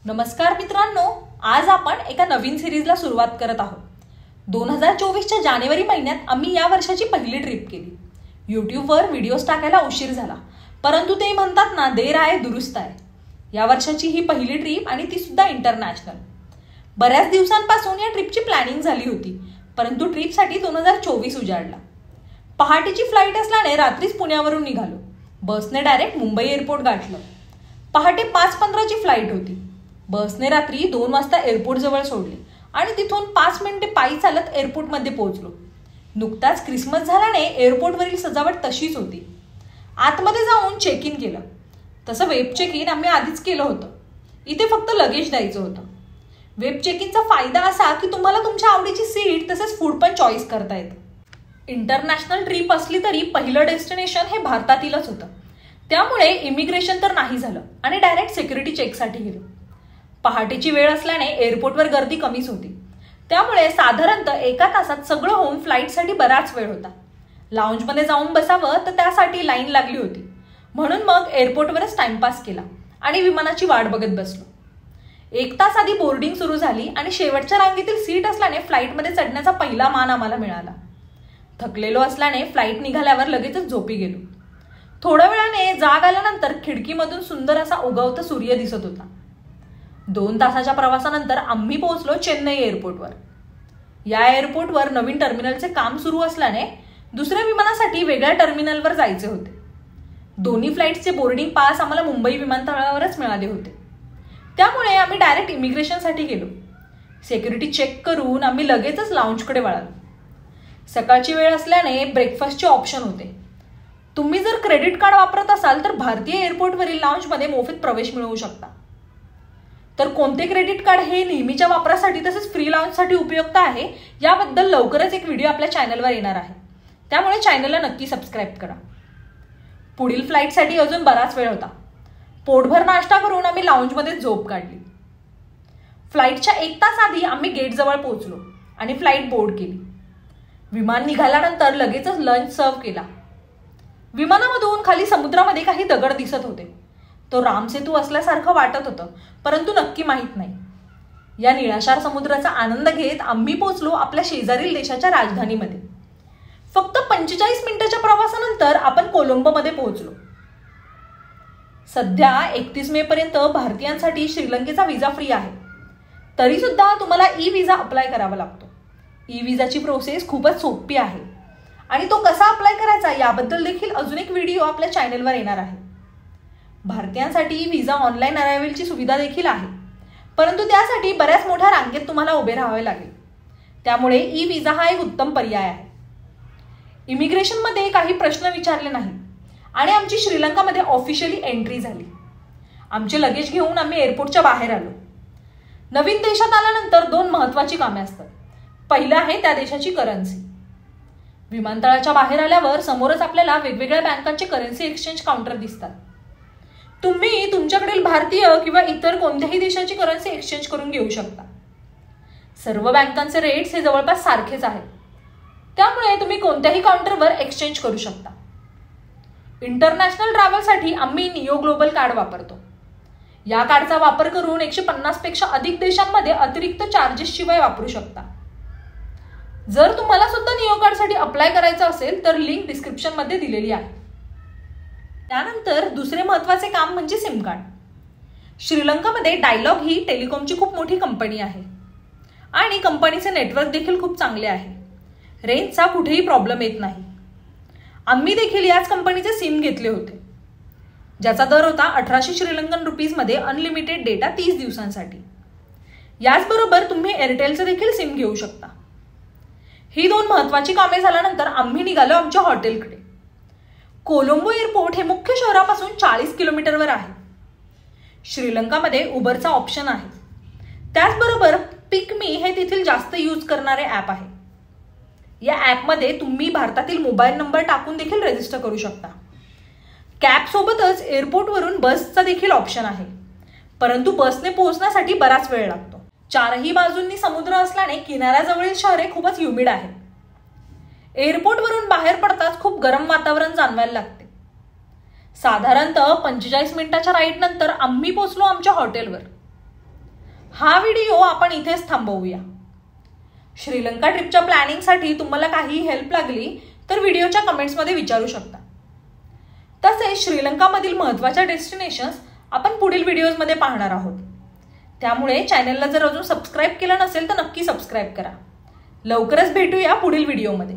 नमस्कार मित्रांनो, आज आपण एका नवीन सिरीजला सुरुवात करत आहोत. 2024च्या जानेवारी महिन्यात आम्ही या वर्षाची पहिली ट्रिप केली. यूट्यूबवर व्हिडिओज टाकायला उशीर झाला, परंतु ते म्हणतात ना, देर आहे दुरुस्त आहे. या वर्षाची ही पहिली ट्रिप आणि ती सुद्धा इंटरनॅशनल. बऱ्याच दिवसांपासून या ट्रिपची प्लॅनिंग झाली होती, परंतु ट्रिपसाठी 2024 उजाडला. पहाटेची फ्लाईट असल्याने रात्रीच पुण्यावरून निघालो. बसने डायरेक्ट मुंबई एअरपोर्ट गाठलं. पहाटे 5:15ची फ्लाईट होती. बसने रात्री 2 वाजता एअरपोर्ट जवळ सोडले आणि तिथून 5 मिनिटे पायी चालत एअरपोर्टमध्ये पोहोचलो. नुकताच क्रिसमस झाल्याने एअरपोर्टवरील सजावट तशीच होती. आतमध्ये जाऊन चेक इन केलं. तसं वेब चेक इन आम्ही आधीच केलं होतं. इथे फक्त लगेज द्यायचं होतं. वेब चेक इनचा फायदा असा की तुम्हाला तुमच्या आवडीची सीट तसेच फूड पण चॉईस करता येतं. इंटरनॅशनल ट्रिप असली तरी पहिलं डेस्टिनेशन हे भारतातीलच होतं. त्यामुळे इमिग्रेशन तर नाही झालं आणि डायरेक्ट सिक्युरिटी चेकसाठी गेलो. पहाटेची वेळ असल्याने एअरपोर्टवर गर्दी कमीच होती. त्यामुळे साधारणतः 1 तासात सगळं होऊन फ्लाईटसाठी बराच वेळ होता. लाऊंजमध्ये जाऊन बसावं तर त्यासाठी लाईन लागली होती. म्हणून मग एअरपोर्टवरच टाइमपास केला आणि विमानाची वाट बघत बसलो. 1 तास आधी बोर्डिंग सुरू झाली आणि शेवटच्या रांगेतील सीट असल्याने फ्लाईटमध्ये चढण्याचा पहिला मान आम्हाला मिळाला. थकलेलो असल्याने फ्लाईट निघाल्यावर लगेचच झोपी गेलो. थोड्या वेळाने जाग आल्यानंतर खिडकीमधून सुंदर असा उगवता सूर्य दिसत होता. 2 तासाच्या प्रवासानंतर आम्ही पोहोचलो चेन्नई एअरपोर्टवर. या एअरपोर्टवर नवीन टर्मिनलचे काम सुरू असल्याने दुसऱ्या विमानासाठी वेगळ्या टर्मिनलवर जायचे होते. दोन्ही फ्लाईट्सचे बोर्डिंग पास आम्हाला मुंबई विमानतळावरच मिळाले होते. त्यामुळे आम्ही डायरेक्ट इमिग्रेशनसाठी गेलो. सिक्युरिटी चेक करून आम्ही लगेचच लाऊंजकडे वळालो. सकाळची वेळ असल्याने ब्रेकफास्टचे ऑप्शन होते. तुम्ही जर क्रेडिट कार्ड वापरत असाल तर भारतीय एअरपोर्टवरील लाऊंजमध्ये मोफत प्रवेश मिळवू शकता. तर कोणते क्रेडिट कार्ड हे नेहमीच्या वापरासाठी तसेच फ्री लाऊंजसाठी उपयुक्त आहे याबद्दल लवकरच एक व्हिडिओ आपल्या चॅनलवर येणार आहे. त्यामुळे चॅनलला नक्की सबस्क्राईब करा. पुढील फ्लाईटसाठी अजून बराच वेळ होता. पोटभर नाश्ता करून आम्ही लाऊंजमध्ये झोप काढली. फ्लाईटच्या 1 तास आधी आम्ही गेटजवळ पोहोचलो आणि फ्लाईट बोर्ड केली. विमान निघाल्यानंतर लगेचच लंच सर्व्ह केला. विमानामधून खाली समुद्रामध्ये काही दगड दिसत होते. तो रामसेतू असल्यासारखं वाटत होतं, परंतु नक्की माहीत नाही. या निळाशार समुद्राचा आनंद घेत आम्ही पोहोचलो आपल्या शेजारील देशाच्या राजधानीमध्ये. फक्त 45 मिनिटाच्या प्रवासानंतर आपण कोलंबोमध्ये पोहोचलो. सध्या 31 मे पर्यंत भारतीयांसाठी श्रीलंकेचा व्हिसा फ्री आहे. तरी सुद्धा तुम्हाला ई व्हिसा अप्लाय करावा लागतो. ई व्हिसाची प्रोसेस खूपच सोपी आहे आणि तो कसा अप्लाय करायचा याबद्दल देखील अजून एक व्हिडिओ आपल्या चॅनलवर येणार आहे. भारतीयांसाठी व्हिसा ऑनलाईन अरायव्हलची सुविधा देखील आहे, परंतु त्यासाठी बऱ्याच मोठ्या रांगेत तुम्हाला उभे राहावे लागेल. त्यामुळे ई व्हिसा हा एक उत्तम पर्याय आहे. इमिग्रेशनमध्ये काही प्रश्न विचारले नाही आणि आमची श्रीलंकामध्ये ऑफिशियली एंट्री झाली. आमचे लगेज घेऊन आम्ही एअरपोर्टच्या बाहेर आलो. नवीन देशात आल्यानंतर 2 महत्त्वाची कामे असतात. पहिलं आहे त्या देशाची करन्सी. विमानतळाच्या बाहेर आल्यावर समोरच आपल्याला वेगवेगळ्या बँकांचे करन्सी एक्सचेंज काउंटर दिसतात. तुम्ही तुमच्याकडील भारतीय किंवा इतर कोणत्याही देशाची करन्सी एक्सचेंज करून घेऊ शकता. सर्व बँकांचे रेट्स हे जवळपास सारखेच आहेत. त्यामुळे तुम्ही कोणत्याही काउंटरवर एक्सचेंज करू शकता. इंटरनॅशनल ट्रॅव्हलसाठी आम्ही नियो ग्लोबल कार्ड वापरतो. या कार्डचा वापर करून 150 पेक्षा अधिक देशांमध्ये अतिरिक्त चार्जेस शिवाय वापरू शकता. जर तुम्हाला सुद्धा नियो कार्डसाठी अप्लाय करायचं असेल तर लिंक डिस्क्रिप्शनमध्ये दिलेली आहे. त्यानंतर दुसरे महत्त्वाचे काम म्हणजे सिम कार्ड. श्रीलंकामध्ये डायलॉग ही टेलिकॉमची खूप मोठी कंपनी आहे आणि कंपनीचे नेटवर्क देखील खूप चांगले आहे. रेंजचा कुठेही प्रॉब्लेम येत नाही. आम्ही देखील याच कंपनीचे सिम घेतले होते, ज्याचा दर होता 1800 श्रीलंकन रुपीजमध्ये अनलिमिटेड डेटा 30 दिवसांसाठी. याचबरोबर तुम्ही एअरटेलचे देखील सिम घेऊ शकता. ही 2 महत्त्वाची कामे झाल्यानंतर आम्ही निघालो आमच्या हॉटेलकडे. कोलंबो एअरपोर्ट हे मुख्य शहरापासून 40 किलोमीटरवर आहे. श्रीलंकामध्ये उबरचा ऑप्शन आहे. त्याचबरोबर पिकमी हे तिथील जास्त यूज करणारे ॲप आहे. या ॲपमध्ये तुम्ही भारतातील मोबाईल नंबर टाकून देखील रजिस्टर करू शकता. कॅबसोबतच एअरपोर्टवरून बसचा देखील ऑप्शन आहे, परंतु बसने पोहोचण्यासाठी बराच वेळ लागतो. 4ही बाजूंनी समुद्र असल्याने किनाऱ्याजवळील शहरे खूपच ह्युमिड आहेत. एअरपोर्टवरून बाहेर पडताच खूप गरम वातावरण जाणवायला लागते. साधारणतः 45 मिनिटाच्या राईड नंतर आम्ही पोहोचलो आमच्या हॉटेलवर. हा व्हिडिओ आपण इथेच थांबवूया. श्रीलंका ट्रिपच्या प्लॅनिंगसाठी तुम्हाला काही हेल्प लागली तर व्हिडिओच्या कमेंट्समध्ये विचारू शकता. तसेच श्रीलंकामधील महत्त्वाच्या डेस्टिनेशन्स आपण पुढील व्हिडिओजमध्ये पाहणार आहोत. त्यामुळे चॅनलला जर अजून सबस्क्राईब केलं नसेल तर नक्की सबस्क्राईब करा. लवकरच भेटूया पुढील व्हिडिओमध्ये.